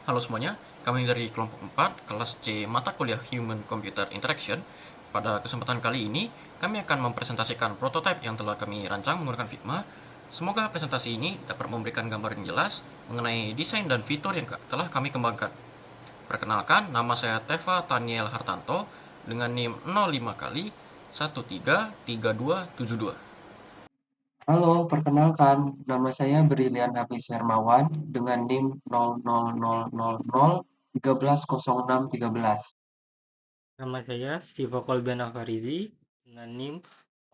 Halo semuanya, kami dari kelompok 4, kelas C mata kuliah Human Computer Interaction. Pada kesempatan kali ini, kami akan mempresentasikan prototipe yang telah kami rancang menggunakan Figma. Semoga presentasi ini dapat memberikan gambaran jelas mengenai desain dan fitur yang telah kami kembangkan. Perkenalkan, nama saya Teva Taniel Hartanto dengan NIM 05 kali 133272. Halo, perkenalkan, nama saya Brilian Hafiz Hermawan dengan NIM 0000130613. Nama saya Stivo Kolben Alfarizi dengan NIM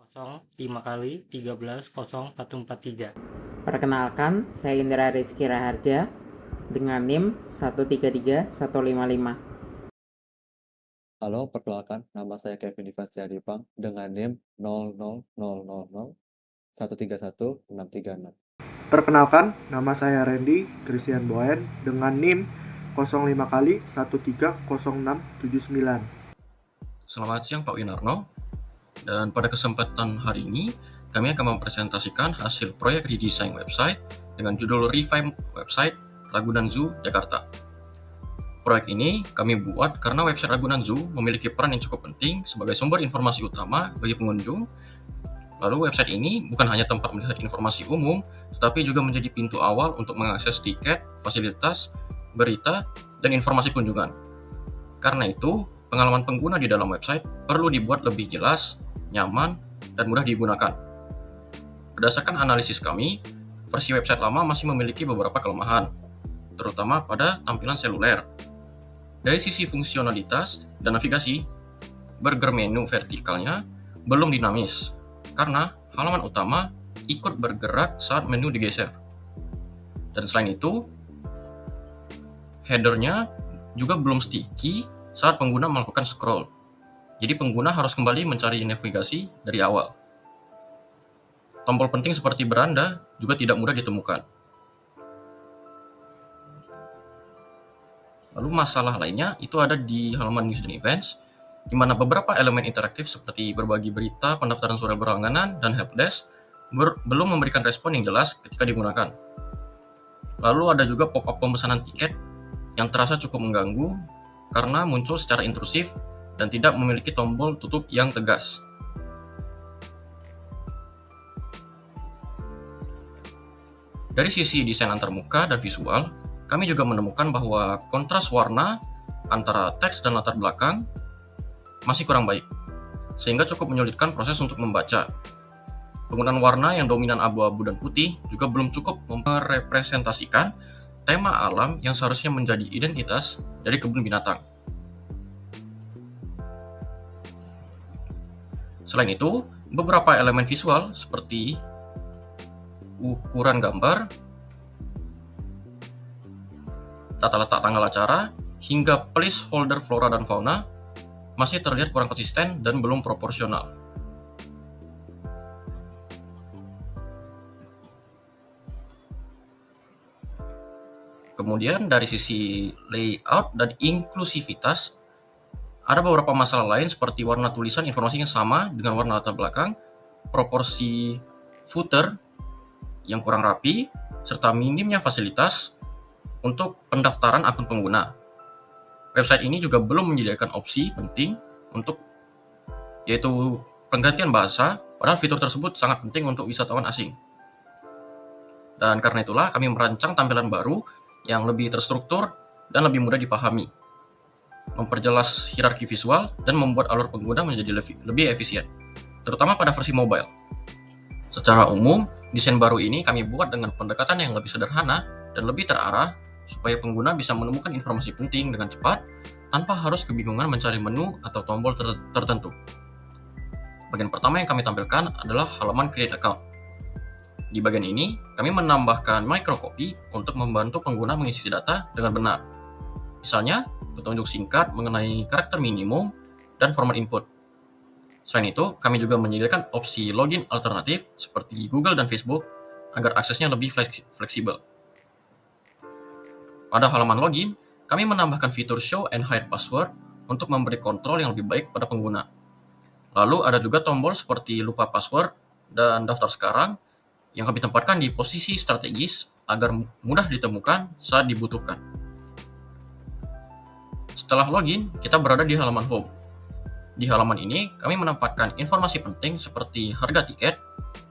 05 kali 130143. Perkenalkan, saya Indra Rizky Raharja dengan NIM 133155. Halo, perkenalkan, nama saya Kevin Dimas Adipang dengan NIM 0000131636. Perkenalkan, nama saya Randy Christian Boen dengan NIM 05 kali 130679. Selamat siang Pak Winarno, dan pada kesempatan hari ini kami akan mempresentasikan hasil proyek redesign website dengan judul Revamp Website Ragunan Zoo, Jakarta. Proyek ini kami buat karena website Ragunan Zoo memiliki peran yang cukup penting sebagai sumber informasi utama bagi pengunjung. Lalu website ini bukan hanya tempat melihat informasi umum, tetapi juga menjadi pintu awal untuk mengakses tiket, fasilitas, berita, dan informasi kunjungan. Karena itu, pengalaman pengguna di dalam website perlu dibuat lebih jelas, nyaman, dan mudah digunakan. Berdasarkan analisis kami, versi website lama masih memiliki beberapa kelemahan, terutama pada tampilan seluler. Dari sisi fungsionalitas dan navigasi, burger menu vertikalnya belum dinamis, karena halaman utama ikut bergerak saat menu digeser. Dan selain itu, header-nya juga belum sticky saat pengguna melakukan scroll. Jadi pengguna harus kembali mencari navigasi dari awal. Tombol penting seperti beranda juga tidak mudah ditemukan. Lalu masalah lainnya itu ada di halaman News and Events, di mana beberapa elemen interaktif seperti berbagi berita, pendaftaran surat berlangganan, dan helpdesk belum memberikan respon yang jelas ketika digunakan. Lalu ada juga pop-up pemesanan tiket yang terasa cukup mengganggu karena muncul secara intrusif dan tidak memiliki tombol tutup yang tegas. Dari sisi desain antarmuka dan visual, kami juga menemukan bahwa kontras warna antara teks dan latar belakang masih kurang baik, sehingga cukup menyulitkan proses untuk membaca. Penggunaan warna yang dominan abu-abu dan putih juga belum cukup merepresentasikan tema alam yang seharusnya menjadi identitas dari kebun binatang. Selain itu, beberapa elemen visual seperti ukuran gambar, tata letak tanggal acara, hingga placeholder flora dan fauna masih terlihat kurang konsisten dan belum proporsional. Kemudian dari sisi layout dan inklusivitas, ada beberapa masalah lain seperti warna tulisan informasi yang sama dengan warna latar belakang, proporsi footer yang kurang rapi, serta minimnya fasilitas untuk pendaftaran akun pengguna. Website ini juga belum menyediakan opsi penting untuk yaitu penggantian bahasa, padahal fitur tersebut sangat penting untuk wisatawan asing. Dan karena itulah kami merancang tampilan baru yang lebih terstruktur dan lebih mudah dipahami, memperjelas hierarki visual, dan membuat alur pengguna menjadi lebih efisien, terutama pada versi mobile. Secara umum, desain baru ini kami buat dengan pendekatan yang lebih sederhana dan lebih terarah, supaya pengguna bisa menemukan informasi penting dengan cepat tanpa harus kebingungan mencari menu atau tombol tertentu. Bagian pertama yang kami tampilkan adalah halaman Create Account. Di bagian ini, kami menambahkan microcopy untuk membantu pengguna mengisi data dengan benar. Misalnya, petunjuk singkat mengenai karakter minimum dan format input. Selain itu, kami juga menyediakan opsi login alternatif seperti Google dan Facebook agar aksesnya lebih fleksibel. Pada halaman login, kami menambahkan fitur Show and Hide Password untuk memberi kontrol yang lebih baik pada pengguna. Lalu ada juga tombol seperti lupa password dan daftar sekarang yang kami tempatkan di posisi strategis agar mudah ditemukan saat dibutuhkan. Setelah login, kita berada di halaman home. Di halaman ini, kami menempatkan informasi penting seperti harga tiket,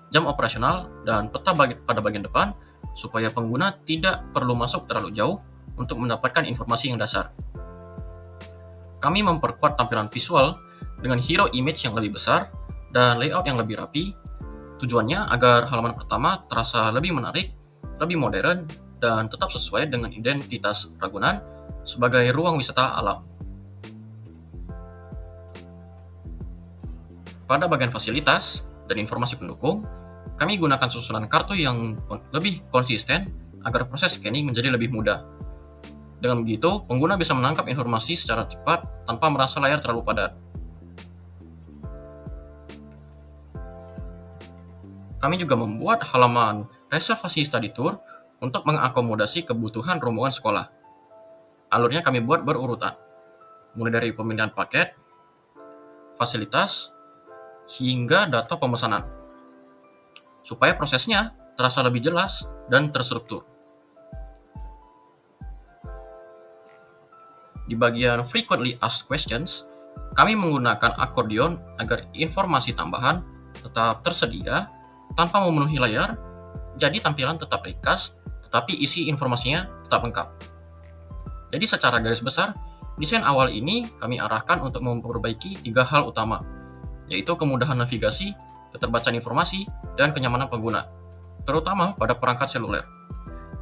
jam operasional, dan peta pada bagian depan supaya pengguna tidak perlu masuk terlalu jauh untuk mendapatkan informasi yang dasar. Kami memperkuat tampilan visual dengan hero image yang lebih besar dan layout yang lebih rapi. Tujuannya agar halaman pertama terasa lebih menarik, lebih modern, dan tetap sesuai dengan identitas Ragunan sebagai ruang wisata alam. Pada bagian fasilitas dan informasi pendukung, kami gunakan susunan kartu yang lebih konsisten agar proses scanning menjadi lebih mudah. Dengan begitu, pengguna bisa menangkap informasi secara cepat tanpa merasa layar terlalu padat. Kami juga membuat halaman reservasi study tour untuk mengakomodasi kebutuhan rombongan sekolah. Alurnya kami buat berurutan, mulai dari pemilihan paket, fasilitas, hingga data pemesanan, supaya prosesnya terasa lebih jelas dan terstruktur. Di bagian frequently asked questions, kami menggunakan akordeon agar informasi tambahan tetap tersedia tanpa memenuhi layar, jadi tampilan tetap ringkas, tetapi isi informasinya tetap lengkap. Jadi secara garis besar, desain awal ini kami arahkan untuk memperbaiki 3 hal utama, yaitu kemudahan navigasi, keterbacaan informasi, dan kenyamanan pengguna, terutama pada perangkat seluler.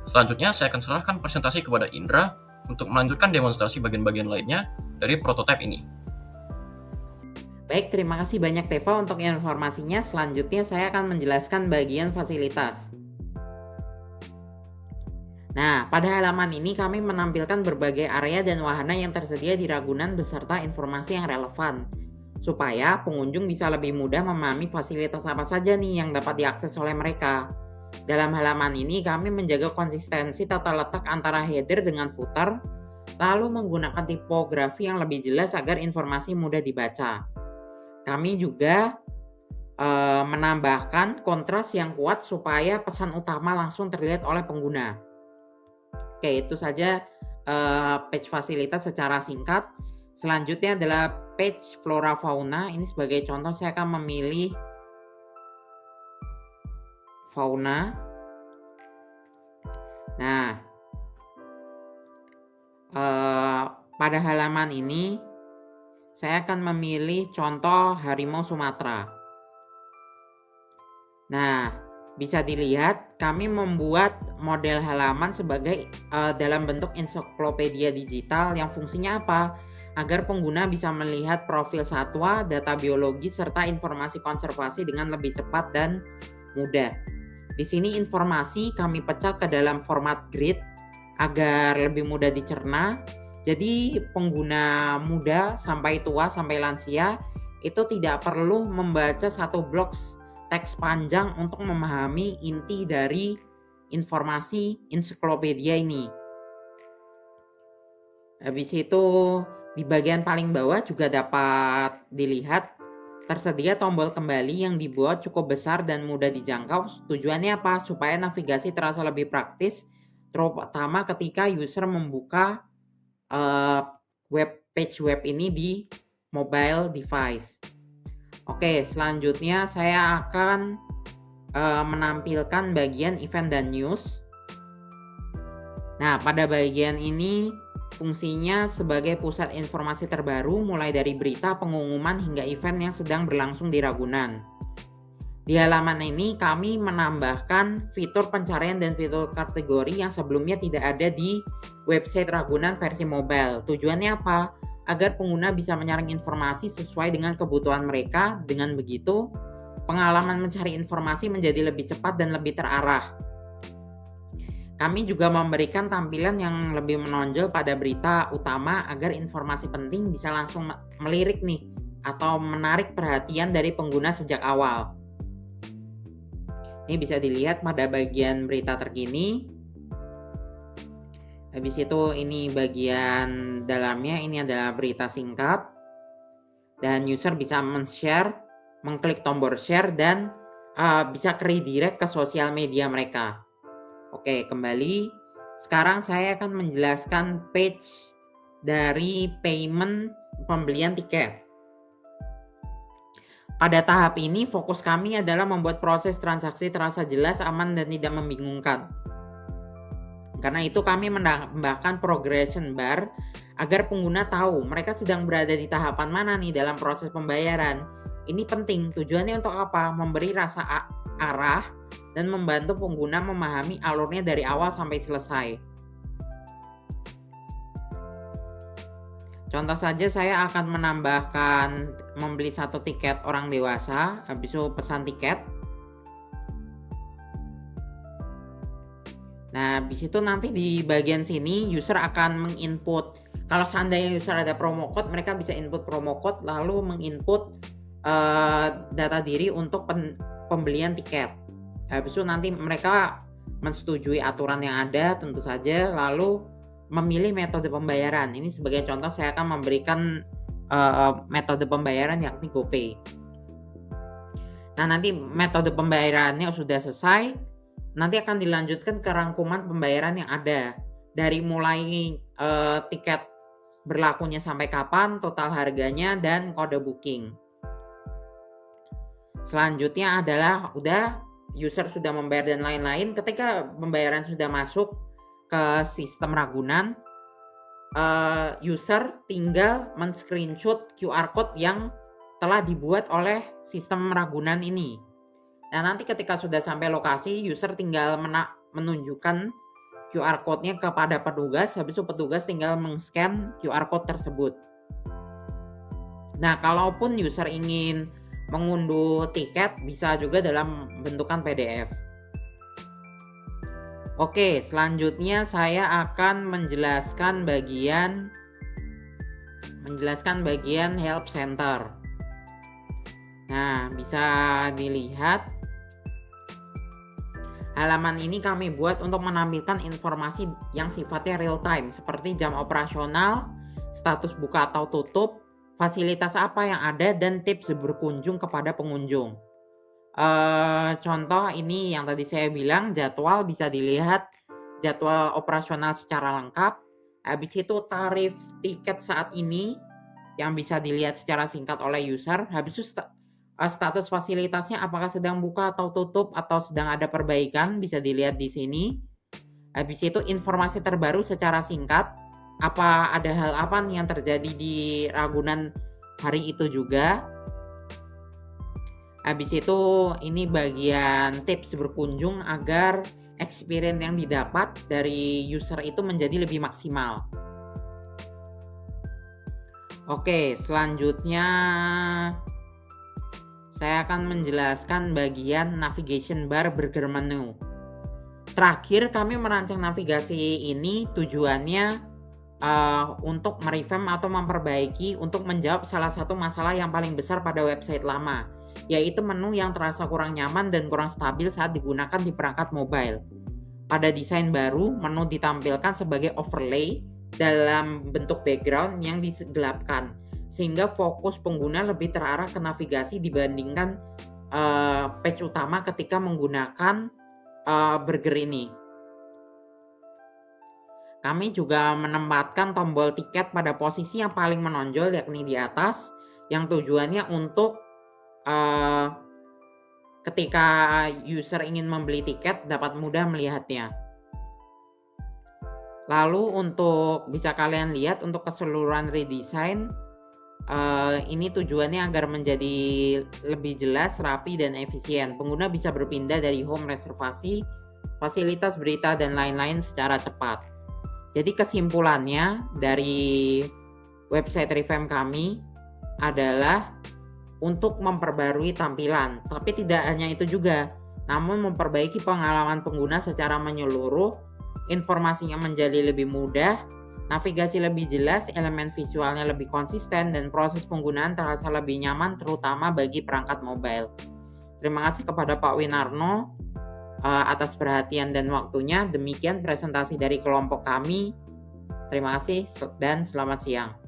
Selanjutnya, saya akan serahkan presentasi kepada Indra untuk melanjutkan demonstrasi bagian-bagian lainnya dari prototipe ini. Baik, terima kasih banyak Teva untuk informasinya. Selanjutnya saya akan menjelaskan bagian fasilitas. Nah, pada halaman ini kami menampilkan berbagai area dan wahana yang tersedia di Ragunan beserta informasi yang relevan, supaya pengunjung bisa lebih mudah memahami fasilitas apa saja nih yang dapat diakses oleh mereka. Dalam halaman ini kami menjaga konsistensi tata letak antara header dengan footer, lalu menggunakan tipografi yang lebih jelas agar informasi mudah dibaca. Kami juga menambahkan kontras yang kuat supaya pesan utama langsung terlihat oleh pengguna. Oke, itu saja page fasilitas secara singkat. Selanjutnya adalah page flora fauna. Ini sebagai contoh saya akan memilih fauna. Nah, pada halaman ini saya akan memilih contoh harimau Sumatera. Nah, bisa dilihat kami membuat model halaman sebagai dalam bentuk ensiklopedia digital yang fungsinya apa? Agar pengguna bisa melihat profil satwa, data biologi, serta informasi konservasi dengan lebih cepat dan mudah. Di sini informasi kami pecah ke dalam format grid agar lebih mudah dicerna. Jadi pengguna muda sampai tua sampai lansia itu tidak perlu membaca satu blok teks panjang untuk memahami inti dari informasi ensiklopedia ini. Habis itu di bagian paling bawah juga dapat dilihat tersedia tombol kembali yang dibuat cukup besar dan mudah dijangkau. Tujuannya apa? Supaya navigasi terasa lebih praktis, terutama ketika user membuka page web ini di mobile device. Oke, selanjutnya saya akan menampilkan bagian event dan news. Nah, pada bagian ini fungsinya sebagai pusat informasi terbaru mulai dari berita, pengumuman hingga event yang sedang berlangsung di Ragunan. Di halaman ini kami menambahkan fitur pencarian dan fitur kategori yang sebelumnya tidak ada di website Ragunan versi mobile. Tujuannya apa? Agar pengguna bisa menyaring informasi sesuai dengan kebutuhan mereka. Dengan begitu, pengalaman mencari informasi menjadi lebih cepat dan lebih terarah. Kami juga memberikan tampilan yang lebih menonjol pada berita utama agar informasi penting bisa langsung melirik nih atau menarik perhatian dari pengguna sejak awal. Ini bisa dilihat pada bagian berita terkini. Habis itu ini bagian dalamnya, ini adalah berita singkat. Dan user bisa men-share, mengklik tombol share dan bisa redirect ke sosial media mereka. Oke, kembali. Sekarang saya akan menjelaskan page dari payment pembelian tiket. Pada tahap ini, fokus kami adalah membuat proses transaksi terasa jelas, aman, dan tidak membingungkan. Karena itu kami menambahkan progression bar agar pengguna tahu mereka sedang berada di tahapan mana nih dalam proses pembayaran. Ini penting, tujuannya untuk apa? Memberi rasa arah dan membantu pengguna memahami alurnya dari awal sampai selesai. Contoh saja, saya akan menambahkan membeli 1 tiket orang dewasa, habis itu pesan tiket. Nah, habis itu nanti di bagian sini user akan menginput. Kalau seandainya user ada promo code, mereka bisa input promo code lalu menginput data diri untuk pembelian tiket. Habis itu nanti mereka mensetujui aturan yang ada tentu saja, lalu memilih metode pembayaran. Ini sebagai contoh saya akan memberikan metode pembayaran yakni GoPay. Nah, nanti metode pembayarannya sudah selesai, nanti akan dilanjutkan ke rangkuman pembayaran yang ada. Dari mulai tiket berlakunya sampai kapan, total harganya, dan kode booking. Selanjutnya adalah user sudah membayar dan lain-lain. Ketika pembayaran sudah masuk ke sistem Ragunan, user tinggal men-screenshot QR code yang telah dibuat oleh sistem Ragunan ini. Nah, nanti ketika sudah sampai lokasi, user tinggal menunjukkan QR code-nya kepada petugas, habis itu petugas tinggal meng-scan QR code tersebut. Nah, kalaupun user ingin mengunduh tiket, bisa juga dalam bentukan PDF. Oke, selanjutnya saya akan menjelaskan bagian help center. Nah, bisa dilihat halaman ini kami buat untuk menampilkan informasi yang sifatnya real time seperti jam operasional, status buka atau tutup, fasilitas apa yang ada, dan tips berkunjung kepada pengunjung. Contoh ini yang tadi saya bilang, jadwal bisa dilihat jadwal operasional secara lengkap. Habis itu tarif tiket saat ini yang bisa dilihat secara singkat oleh user. Habis itu status fasilitasnya apakah sedang buka atau tutup atau sedang ada perbaikan bisa dilihat di sini. Habis itu informasi terbaru secara singkat, apa ada hal apa nih yang terjadi di Ragunan hari itu juga. Habis itu ini bagian tips berkunjung agar experience yang didapat dari user itu menjadi lebih maksimal. Oke, selanjutnya saya akan menjelaskan bagian navigation bar burger menu. Terakhir kami merancang navigasi ini tujuannya untuk merevamp atau memperbaiki untuk menjawab salah satu masalah yang paling besar pada website lama, yaitu menu yang terasa kurang nyaman dan kurang stabil saat digunakan di perangkat mobile. Pada desain baru, menu ditampilkan sebagai overlay dalam bentuk background yang digelapkan, sehingga fokus pengguna lebih terarah ke navigasi dibandingkan page utama ketika menggunakan burger ini. Kami juga menempatkan tombol tiket pada posisi yang paling menonjol yakni di atas, yang tujuannya untuk ketika user ingin membeli tiket dapat mudah melihatnya. Lalu untuk bisa kalian lihat untuk keseluruhan redesign, ini tujuannya agar menjadi lebih jelas, rapi, dan efisien. Pengguna bisa berpindah dari home reservasi, fasilitas berita, dan lain-lain secara cepat. Jadi kesimpulannya dari website revamp kami adalah untuk memperbarui tampilan, tapi tidak hanya itu juga, namun memperbaiki pengalaman pengguna secara menyeluruh, informasinya menjadi lebih mudah, navigasi lebih jelas, elemen visualnya lebih konsisten, dan proses penggunaan terasa lebih nyaman terutama bagi perangkat mobile. Terima kasih kepada Pak Winarno atas perhatian dan waktunya. Demikian presentasi dari kelompok kami. Terima kasih dan selamat siang.